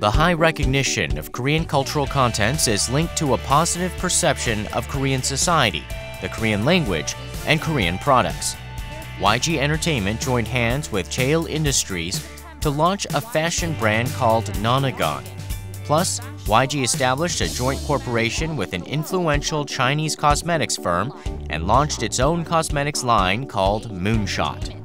The high recognition of Korean cultural contents is linked to a positive perception of Korean society, the Korean language, and Korean products. YG Entertainment joined hands with Cheil Industries to launch a fashion brand called Nonagon. Plus, YG established a joint corporation with an influential Chinese cosmetics firm and launched its own cosmetics line called Moonshot.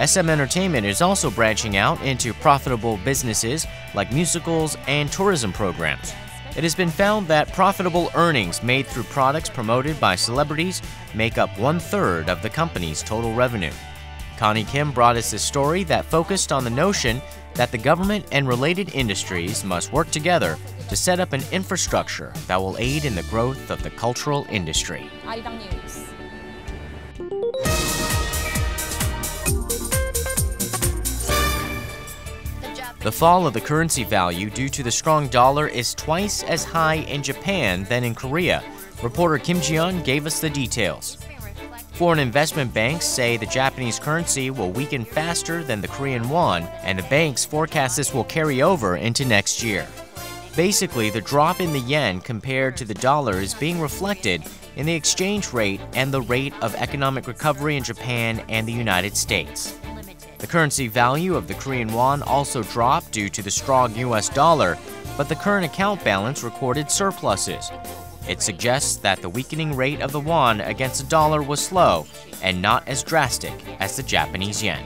SM Entertainment is also branching out into profitable businesses like musicals and tourism programs. It has been found that profitable earnings made through products promoted by celebrities make up 1/3 of the company's total revenue. Connie Kim brought us a story that focused on the notion that the government and related industries must work together to set up an infrastructure that will aid in the growth of the cultural industry. The fall of the currency value due to the strong dollar is twice as high in Japan than in Korea. Reporter Kim Ji-yeon gave us the details. Foreign investment banks say the Japanese currency will weaken faster than the Korean won, and the banks forecast this will carry over into next year. Basically, the drop in the yen compared to the dollar is being reflected in the exchange rate and the rate of economic recovery in Japan and the United States. The currency value of the Korean won also dropped due to the strong US dollar, but the current account balance recorded surpluses. It suggests that the weakening rate of the won against the dollar was slow and not as drastic as the Japanese yen.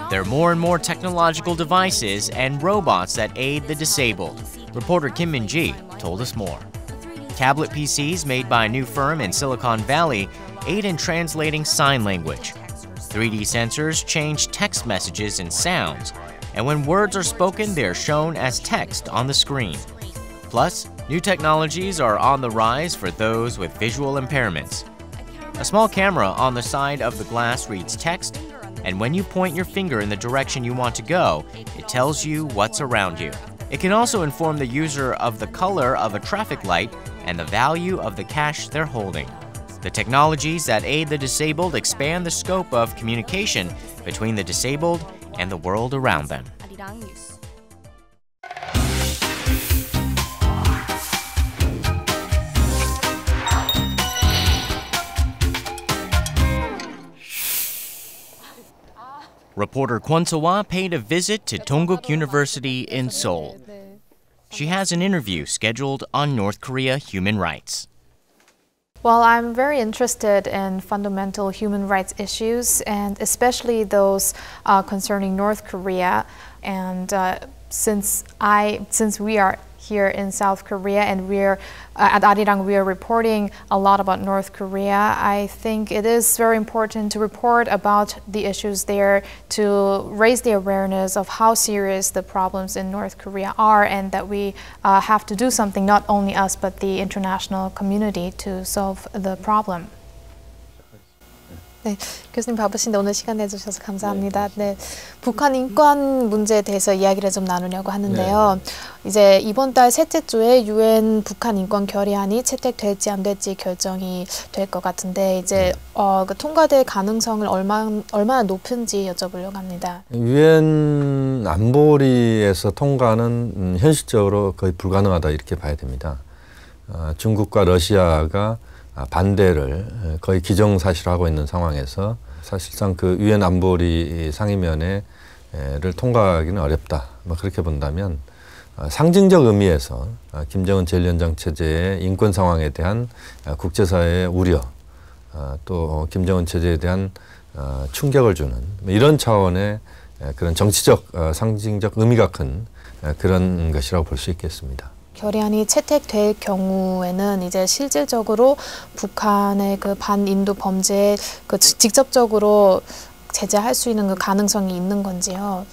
There are more and more technological devices and robots that aid the disabled. Reporter Kim Min-ji told us more. Tablet PCs made by a new firm in Silicon Valley aid in translating sign language. 3D sensors change text messages and sounds, and when words are spoken, they are shown as text on the screen. Plus, new technologies are on the rise for those with visual impairments. A small camera on the side of the glass reads text, and when you point your finger in the direction you want to go, it tells you what's around you. It can also inform the user of the color of a traffic light and the value of the cash they're holding. The technologies that aid the disabled expand the scope of communication between the disabled and the world around them. Reporter Kwon So-hwa paid a visit to Dongguk University in Seoul. She has an interview scheduled on North Korea human rights. Well, I'm very interested in fundamental human rights issues, and especially those concerning North Korea. And since we are here in South Korea and we're at Arirang, we are reporting a lot about North Korea, I think it is very important to report about the issues there, to raise the awareness of how serious the problems in North Korea are, and that we have to do something, not only us but the international community, to solve the problem. 네, 교수님 바쁘신데 오늘 시간 내주셔서 감사합니다. 네, 북한 인권 문제에 대해서 이야기를 좀 나누려고 하는데요. 이제 이번 달 셋째 주에 유엔 북한 인권 결의안이 채택될지 안 될지 결정이 될 것 같은데 이제 그 통과될 가능성을 얼마나 높은지 여쭤보려고 합니다. 유엔 안보리에서 통과는 현실적으로 거의 불가능하다 이렇게 봐야 됩니다. 중국과 러시아가 반대를 거의 기정사실화하고 있는 상황에서 사실상 그 유엔 안보리 상임위원회를 통과하기는 어렵다. 뭐 그렇게 본다면 상징적 의미에서 김정은 제1위원장 체제의 인권 상황에 대한 국제사회의 우려, 또 김정은 체제에 대한 충격을 주는 이런 차원의 그런 정치적 상징적 의미가 큰 그런 것이라고 볼 수 있겠습니다. 결의안이 채택될 경우에는 이제 실질적으로 북한의 그 반인도 범죄에 그 직접적으로 제재할 수 있는 그 가능성이 있는 건지요?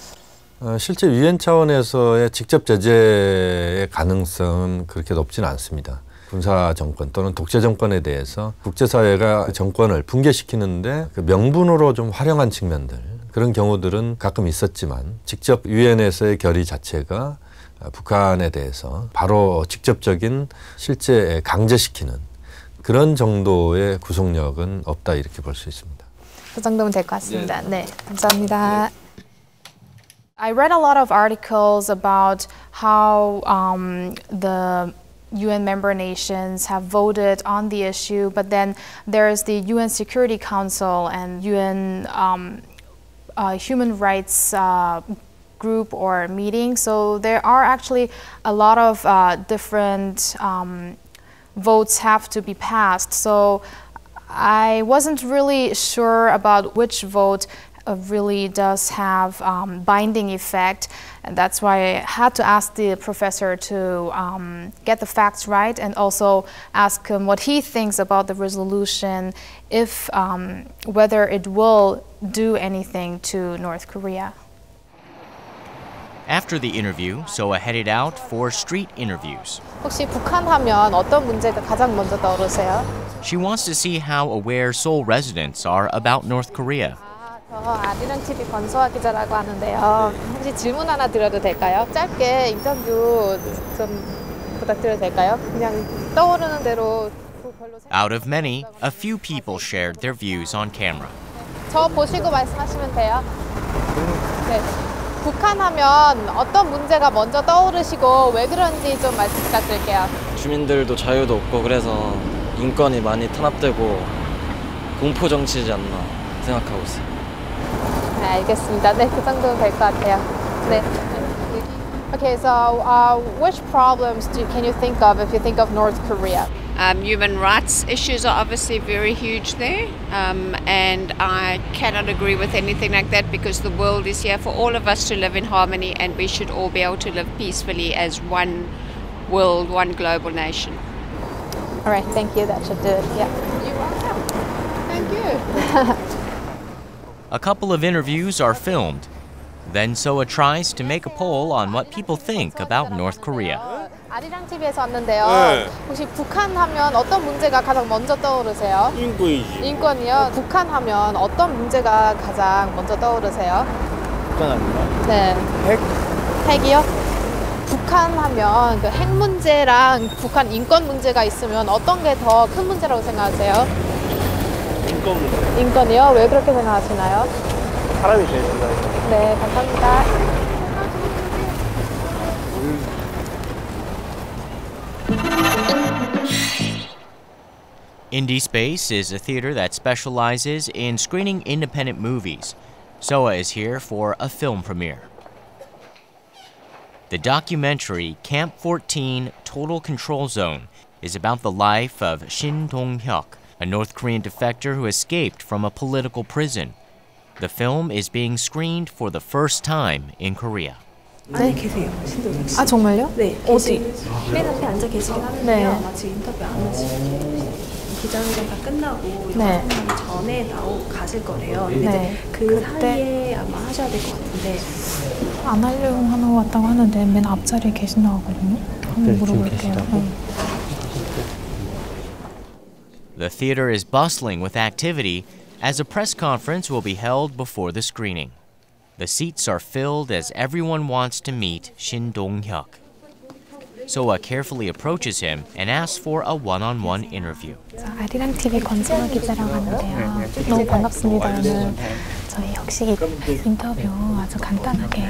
실제 유엔 차원에서의 직접 제재의 가능성은 그렇게 높지는 않습니다. 군사 정권 또는 독재 정권에 대해서 국제사회가 정권을 붕괴시키는데 그 명분으로 좀 활용한 측면들, 그런 경우들은 가끔 있었지만 직접 유엔에서의 결의 자체가 북한에 대해서 바로 직접적인 실제 강제시키는 그런 정도의 구속력은 없다 이렇게 볼 수 있습니다. 그 정도면 될 것 같습니다. 네, 감사합니다. I read a lot of articles about how the UN member nations have voted on the issue, but then there's the UN Security Council and UN human rights group or meeting. So there are actually a lot of different votes have to be passed. So I wasn't really sure about which vote really does have binding effect, and that's why I had to ask the professor to get the facts right and also ask him what he thinks about the resolution, if whether it will do anything to North Korea. After the interview, Soa headed out for street interviews. 혹시 북한 하면 어떤 문제가 가장 먼저 떠오르세요? She wants to see how aware Seoul residents are about North Korea. 저 아리랑 TV 권소아 기자라고 하는데요. 혹시 질문 하나 드려도 될까요? 짧게 인터뷰 좀 부탁드려도 될까요? 그냥 떠오르는 대로 별로 Out of many, a few people shared their views on camera. 저 보시고 말씀하시면 돼요. 네. 북한 하면 어떤 문제가 먼저 떠오르시고 왜 그런지 좀 말씀 부탁드릴게요. 주민들도 자유도 없고 그래서 인권이 많이 탄압되고 공포 정치이지 않나 생각하고 있어요. 네, 알겠습니다. 네, 그 정도는 될 것 같아요. 네. Okay, so which problems can you think of if you think of North Korea? Human rights issues are obviously very huge there, and I cannot agree with anything like that because the world is here for all of us to live in harmony, and we should all be able to live peacefully as one world, one global nation. All right, thank you. That should do it. Yeah. You're welcome. Thank you. A couple of interviews are filmed. Then Soa tries to make a poll on what people think about North Korea. 아리랑 TV에서 왔는데요. 혹시 북한 하면 어떤 문제가 가장 먼저 떠오르세요? 인권이지. 인권이요? 북한 하면 어떤 문제가 가장 먼저 떠오르세요? 북한 하면? 네. 핵? 핵이요? 북한 하면 그 핵 문제랑 북한 인권 문제가 있으면 어떤 게 더 큰 문제라고 생각하세요? 인권 문제. 인권이요? 왜 그렇게 생각하시나요? 사람이 제일 중요해요. 네, 감사합니다. Indie Space is a theater that specializes in screening independent movies. Soa is here for a film premiere. The documentary Camp 14 Total Control Zone is about the life of Shin Dong-hyuk, a North Korean defector who escaped from a political prison. The film is being screened for the first time in Korea. 안에 계세요, 신동엽 씨. 아, 정말요? 네, 어디? 맨 앞에 앉아 계시긴 하는데요. 네. 아마 지금 인터뷰 안 하시고 기자회견 다 끝나고 네. 하기 전에 가실 거래요. 근데 네. 이제 그 사이에 아마 하셔야 될 것 같은데. 안 하려고 하는 것 같다고 하는데 맨 앞자리에 계신다고 하거든요. 한번 물어볼게요. The theater is bustling with activity as a press conference will be held before the screening. The seats are filled as everyone wants to meet Shin Dong-hyuk. Soa carefully approaches him and asks for a one-on-one interview. 아리랑 TV 권소아 기자라고 하는데요. 너무 반갑습니다. 오늘 저희 혹시 인터뷰 아주 간단하게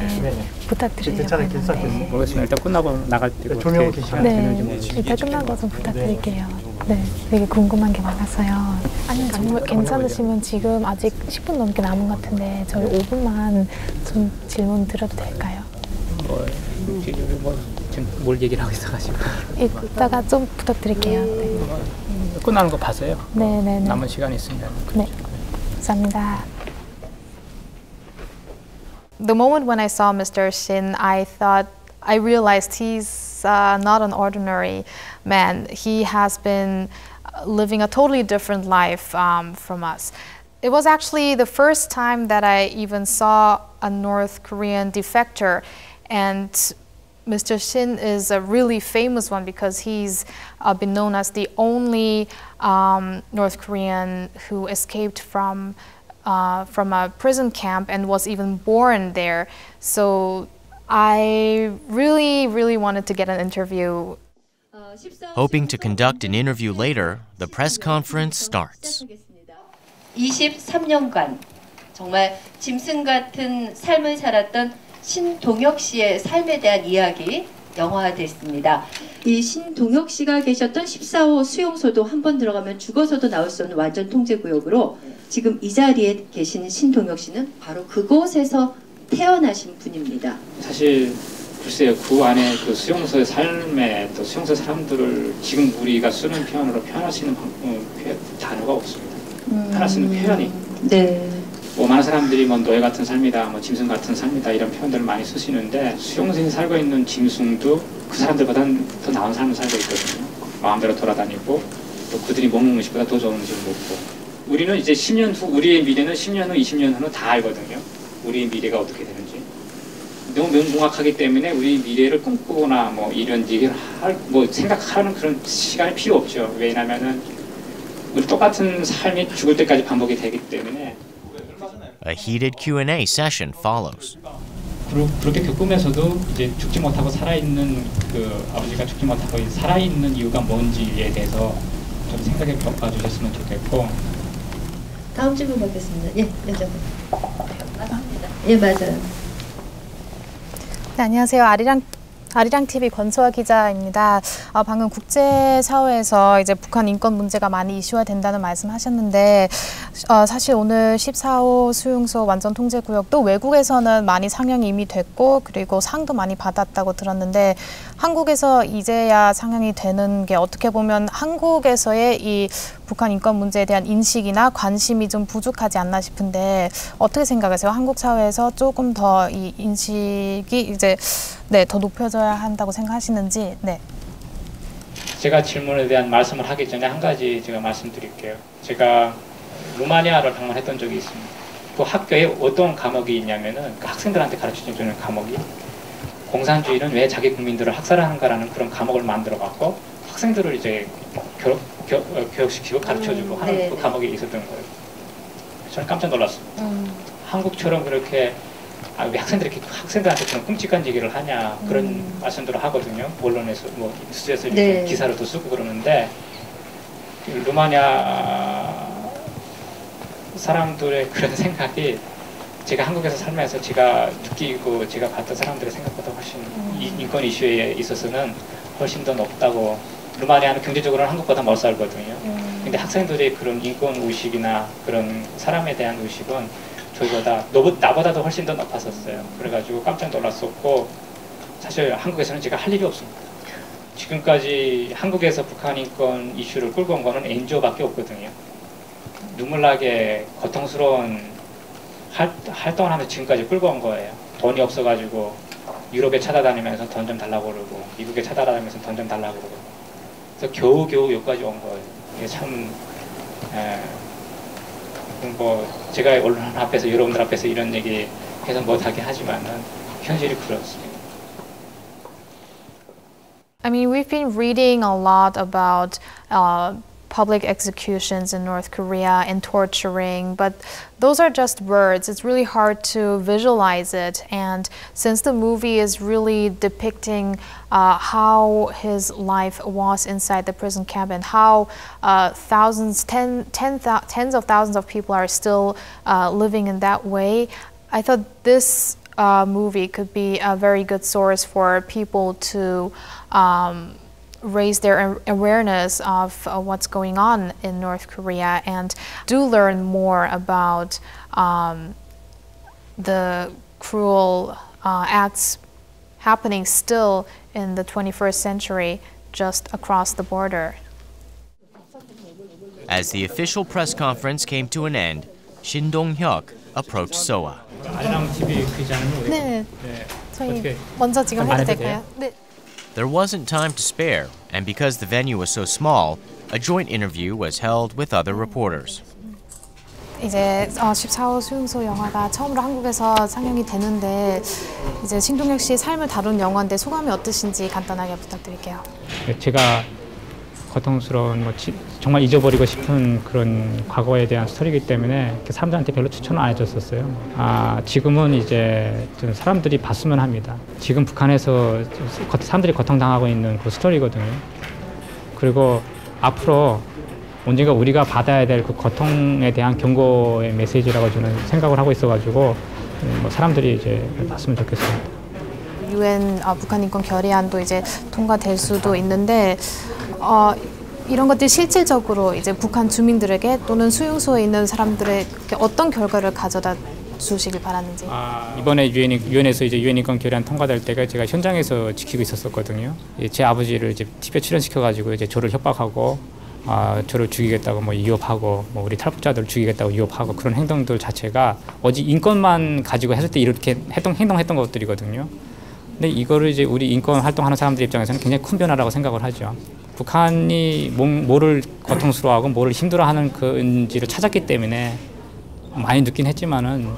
부탁드리려고 하는데. 모르겠습니다. 일단 끝나고 나갈 때 조명 계시나요? 네, 일단 끝나고 좀 부탁드릴게요. 네, 되게 궁금한 게 많아서요. 아니 정말 괜찮으시면 지금 아직 10분 넘게 남은 것 같은데 저희 5분만 좀 질문 드려도 될까요? 지금 뭘 얘기를 하고 있어가지고 이따가 좀 부탁드릴게요. 네. 끝나는 거 봐서요. 네네네. 남은 시간이 있습니다. 네, 감사합니다. The moment when I saw Mr. Shin, I realized he's not an ordinary man. He has been living a totally different life from us. It was actually the first time that I even saw a North Korean defector, and Mr. Shin is a really famous one because he's been known as the only North Korean who escaped from a prison camp and was even born there. So I really wanted to get an interview. Hoping to conduct an interview later, the press conference starts. 23년간 정말 짐승 같은 삶을 살았던 신동혁 씨의 삶에 대한 이야기 영화화됐습니다. 이 신동혁 씨가 계셨던 14호 수용소도 한 번 들어가면 죽어서도 나올 수 없는 완전 통제구역으로 지금 이 자리에 계신 신동혁 씨는 바로 그곳에서 태어나신 분입니다. 사실 글쎄요, 그 안에 그 수용소의 삶에 또 수용소 사람들을 지금 우리가 쓰는 표현으로 표현할 수 있는 단어가 없습니다. 표현할 수 있는 표현이. 네. 뭐 많은 사람들이 뭐 노예 같은 삶이다, 뭐 짐승 같은 삶이다 이런 표현들을 많이 쓰시는데 수용소에 살고 있는 짐승도 그 사람들보다는 더 나은 삶을 살고 있거든요. 마음대로 돌아다니고 또 그들이 먹는 음식보다 더 좋은 음식을 먹고. 우리는 이제 10년 후, 우리의 미래는 10년 후, 20년 후는 다 알거든요. 우리의 미래가 어떻게 되는지. 너무 명확하기 때문에 우리 미래를 꿈꾸거나 뭐 이런 얘기를 뭐 생각하는 그런 시간이 필요 없죠. 왜냐하면은 우리 똑같은 삶이 죽을 때까지 반복이 되기 때문에. A heated Q&A session follows. 그렇게 겪으면서도 이제 죽지 못하고 살아있는 그 아버지가 죽지 못하고 살아있는 이유가 뭔지에 대해서 좀 생각해 봐주셨으면 좋겠고. 다음 질문 받겠습니다. 예, 맞습니다. 예, 맞아요. 네, 안녕하세요. 아리랑 TV 권소아 기자입니다. 방금 국제사회에서 이제 북한 인권 문제가 많이 이슈화 된다는 말씀하셨는데 사실 오늘 14호 수용소 완전 통제구역도 외국에서는 많이 상영이 이미 됐고 그리고 상도 많이 받았다고 들었는데 한국에서 이제야 상영이 되는 게 어떻게 보면 한국에서의 이 북한 인권 문제에 대한 인식이나 관심이 좀 부족하지 않나 싶은데 어떻게 생각하세요? 한국 사회에서 조금 더 이 인식이 이제 더 높여져야 한다고 생각하시는지. 네. 제가 질문에 대한 말씀을 하기 전에 한 가지 제가 말씀드릴게요. 제가 루마니아를 방문했던 적이 있습니다. 그 학교에 어떤 과목이 있냐면은 그 학생들한테 가르쳐주는 과목이 공산주의는 왜 자기 국민들을 학살하는가라는 그런 과목을 만들어 갖고 학생들을 이제 교육시키고 가르쳐주고 하는 그 과목이 있었던 거예요. 저는 깜짝 놀랐습니다. 한국처럼 그렇게 왜 학생들이 이렇게 학생들한테 그런 끔찍한 얘기를 하냐 그런 말씀들을 하거든요. 언론에서 뭐 뉴스에서 이렇게 기사로도 쓰고 그러는데 루마니아 사람들의 그런 생각이 제가 한국에서 살면서 제가 느끼고 제가 봤던 사람들의 생각보다 훨씬 인권 이슈에 있어서는 훨씬 더 높다고. 루마니아는 경제적으로는 한국보다 못 살거든요. 근데 학생들의 그런 인권 의식이나 그런 사람에 대한 의식은 저희보다 나보다도 훨씬 더 높았었어요. 그래가지고 깜짝 놀랐었고 사실 한국에서는 제가 할 일이 없습니다. 지금까지 한국에서 북한 인권 이슈를 끌고 온 거는 NGO밖에 없거든요. 눈물나게 고통스러운 활동을 하면서 지금까지 끌고 온 거예요. 돈이 없어가지고 유럽에 찾아다니면서 돈 좀 달라고 그러고 미국에 찾아다니면서 돈 좀 달라고 그러고 그래서 겨우겨우 여기까지 온 거예요. 이게 참 뭐 제가 언론 앞에서 여러분들 앞에서 이런 얘기 해서 못하게 하지만은 현실이 그렇습니다. I mean, we've been reading a lot about public executions in North Korea and torturing, but those are just words. It's really hard to visualize it. And since the movie is really depicting how his life was inside the prison camp and how tens of thousands of people are still living in that way, I thought this movie could be a very good source for people to raise their awareness of what's going on in North Korea and do learn more about the cruel acts happening still in the 21st century just across the border. As the official press conference came to an end, Shin Dong-hyuk approached Soa. 아리랑 TV 기자는 네, 저희 먼저 지금 해도 될까요? 네. There wasn't time to spare, and because the venue was so small, a joint interview was held with other reporters. 이제 14호 수용소 영화가 처음으로 한국에서 상영이 되는데 이제 신동혁 씨의 삶을 다룬 영화인데 소감이 어떠신지 간단하게 부탁드릴게요. 제가 고통스러운 정말 잊어버리고 싶은 그런 과거에 대한 스토리이기 때문에 사람들한테 별로 추천을 안 해줬었어요. 지금은 이제 좀 사람들이 봤으면 합니다. 지금 북한에서 사람들이 고통당하고 있는 그 스토리거든요. 그리고 앞으로 언젠가 우리가 받아야 될 그 고통에 대한 경고의 메시지라고 저는 생각을 하고 있어가지고 뭐 사람들이 이제 봤으면 좋겠습니다. UN 북한 인권 결의안도 이제 통과될 수도 있는데 이런 것들이 실질적으로 이제 북한 주민들에게 또는 수용소에 있는 사람들에게 어떤 결과를 가져다 주시길 바라는지. 이번에 유엔에서 이제 유엔 인권 결의안 통과될 때가 제가 현장에서 지키고 있었거든요. 제 아버지를 이제 TV에 출연시켜가지고 이제 저를 협박하고 저를 죽이겠다고 뭐 위협하고 뭐 우리 탈북자들 죽이겠다고 위협하고 그런 행동들 자체가 오직 인권만 가지고 했을 때 이렇게 행동했던 것들이거든요. 근데 이거를 이제 우리 인권 활동하는 사람들 입장에서는 굉장히 큰 변화라고 생각을 하죠. 북한이 뭐를 고통스러워하고 뭐를 힘들어하는 건지를 찾았기 때문에 많이 늦긴 했지만은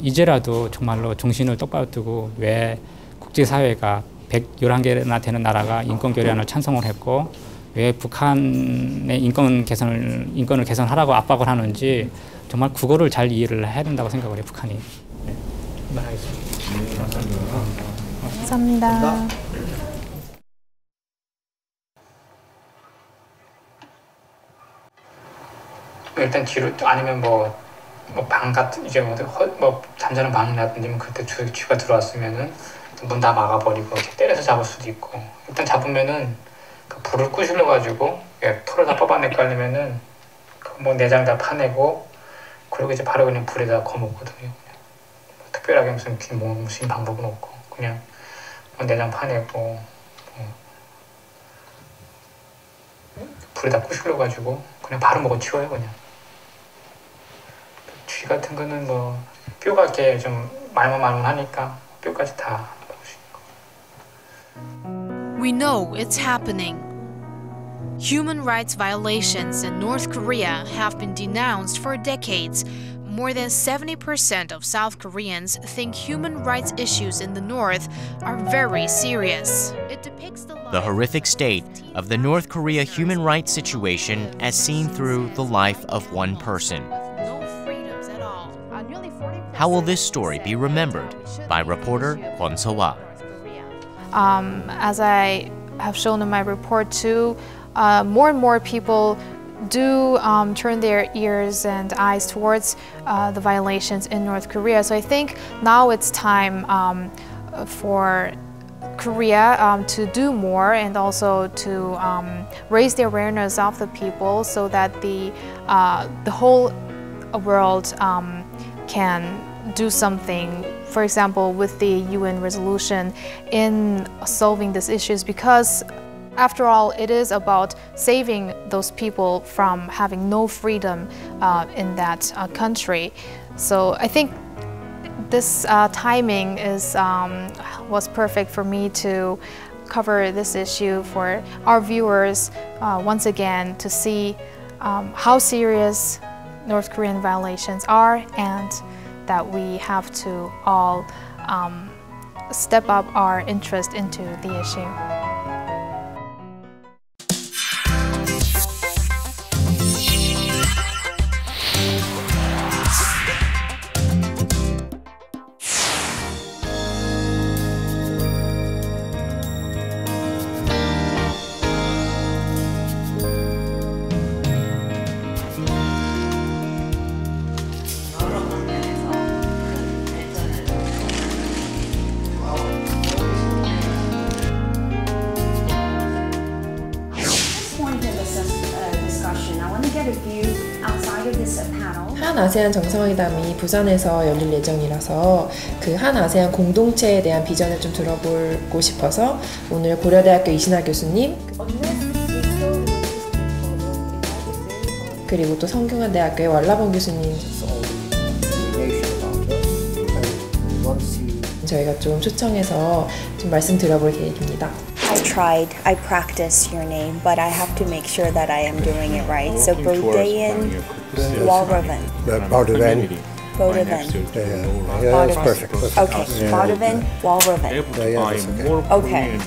이제라도 정말로 정신을 똑바로 뜨고 왜 국제사회가 111개나 되는 나라가 인권 결의안을 찬성을 했고 왜 북한의 인권을 개선하라고 압박을 하는지 정말 그거를 잘 이해를 해야 된다고 생각을 해요, 북한이. 네. 그만하겠습니다. 감사합니다. 일단 뒤로 아니면 뭐 방 같은 이제 뭐 잠자는 방이라든지 그때 쥐가 들어왔으면은 문 다 막아버리고 이렇게 때려서 잡을 수도 있고 일단 잡으면은 그 불을 끄실러 가지고 토를 다 뽑아내고 하려면은 뭐 내장 다 파내고 그리고 이제 바로 그냥 불에다 거먹거든요. 뭐 특별하게 무슨 방법은 없고 그냥 뭐 내장 파내고 불에다 끄실러 가지고 그냥 바로 먹어 치워요 그냥. 쥐 같은 거는 뭐 뼈가 이렇게 좀 말문말문하니까 뼈까지 다 먹으시고. We know it's happening. Human rights violations in North Korea have been denounced for decades. More than 70% of South Koreans think human rights issues in the North are very serious. It depicts the horrific state of the North Korea human rights situation as seen through the life of one person. How will this story be remembered by reporter Kwon So-wa? As I have shown in my report too, more and more people do turn their ears and eyes towards the violations in North Korea. So I think now it's time for Korea to do more and also to raise the awareness of the people so that the whole world can do something, for example, with the UN resolution in solving these issues, because after all, it is about saving those people from having no freedom in that country. So I think this timing was perfect for me to cover this issue for our viewers once again to see how serious North Korean violations are, and that we have to all step up our interest into the issue. 한아세안 정상회담이 부산에서 열릴 예정이라서 그 한아세안 공동체에 대한 비전을 좀 들어보고 싶어서 오늘 고려대학교 이신하 교수님 그리고 또 성균관대학교의 월라봉 교수님 저희가 좀 초청해서 좀 말씀 들어볼 계획입니다. I practice your name, but I have to make sure that I am doing it right. So Bodayan Walraven. Bodayan. Yeah, that's perfect. Okay, Bodayan Walraven. Okay.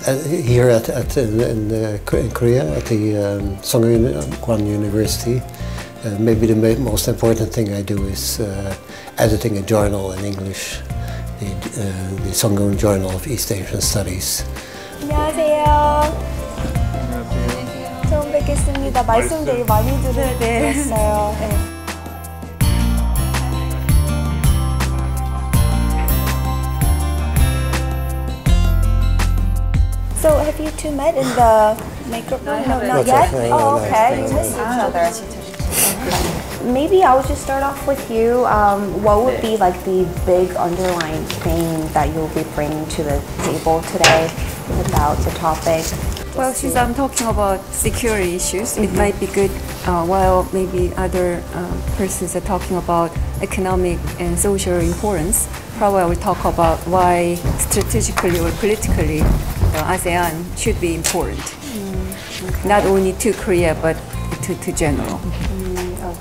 Here in Korea, at the Sungkyunkwan University, maybe the most important thing I do is editing a journal in English, the Sungkyun Journal of East Asian Studies. 안녕하세요. 처음 뵙겠습니다. 말씀 되게 많이 들었어요. 네. So have you two met in the microphone? No, not yet? Oh, okay. You missed each other. Maybe I'll just start off with you. What would be like the big underlying theme that you'll be bringing to the table today about the topic? Well, since I'm talking about security issues, it might be good while maybe other persons are talking about economic and social importance. Probably I will talk about why strategically or politically ASEAN should be important. Okay. Not only to Korea, but to general.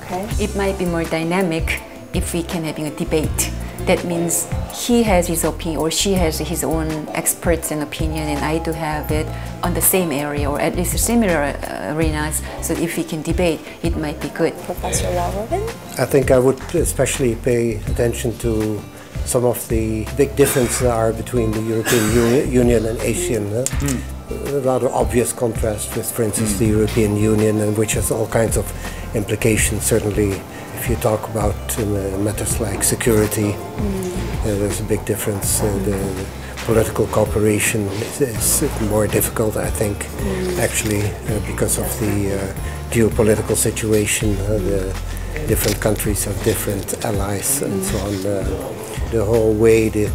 Okay. It might be more dynamic if we can having a debate. That means he has his opinion or she has his own experts and opinion, and I do have it on the same area or at least similar arenas. So if we can debate, it might be good. Professor Lalrovin? I think I would especially pay attention to some of the big differences there are between the European Union and ASEAN. A rather obvious contrast with, for instance, the European Union, and which has all kinds of implications. Certainly, if you talk about matters like security, there's a big difference. The political cooperation is more difficult, I think, actually, because of the geopolitical situation. The different countries have different allies and so on. The whole way the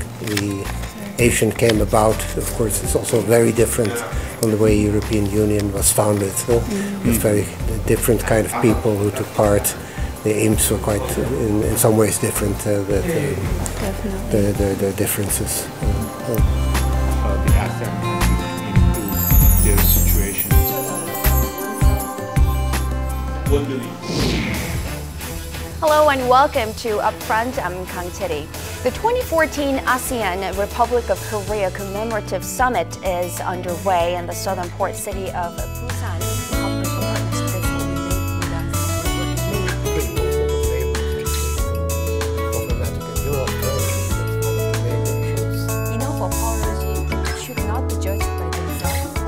ASEAN came about, of course, is also very different from the way European Union was founded. With very different kind of people who took part. The aims were quite, in some ways, different. The differences. The ASEAN countries improve their situation. Hello and welcome to Upfront. I'm Kang Tae-ri. The 2014 ASEAN Republic of Korea Commemorative Summit is underway in the southern port city of Busan.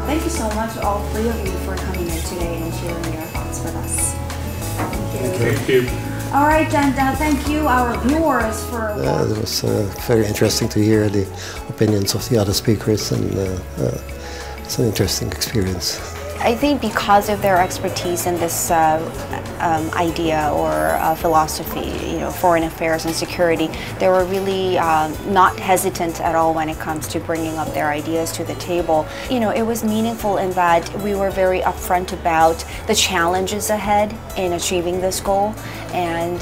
Thank you so much, all three of you, for coming in today and sharing your thoughts with us. Thank you. All right, and thank you, our viewers, for It was very interesting to hear the opinions of the other speakers, and it's an interesting experience. I think because of their expertise in this idea or philosophy, foreign affairs and security, they were really not hesitant at all when it comes to bringing up their ideas to the table. It was meaningful in that we were very upfront about the challenges ahead in achieving this goal, and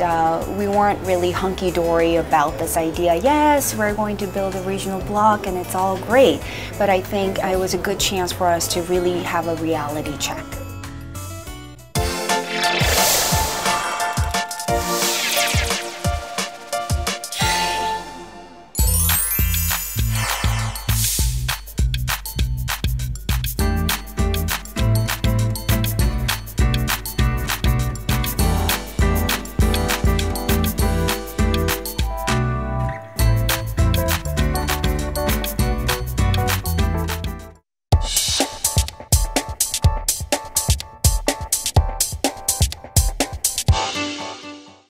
we weren't really hunky-dory about this idea. Yes, we're going to build a regional bloc and it's all great, but I think it was a good chance for us to really have a reality check.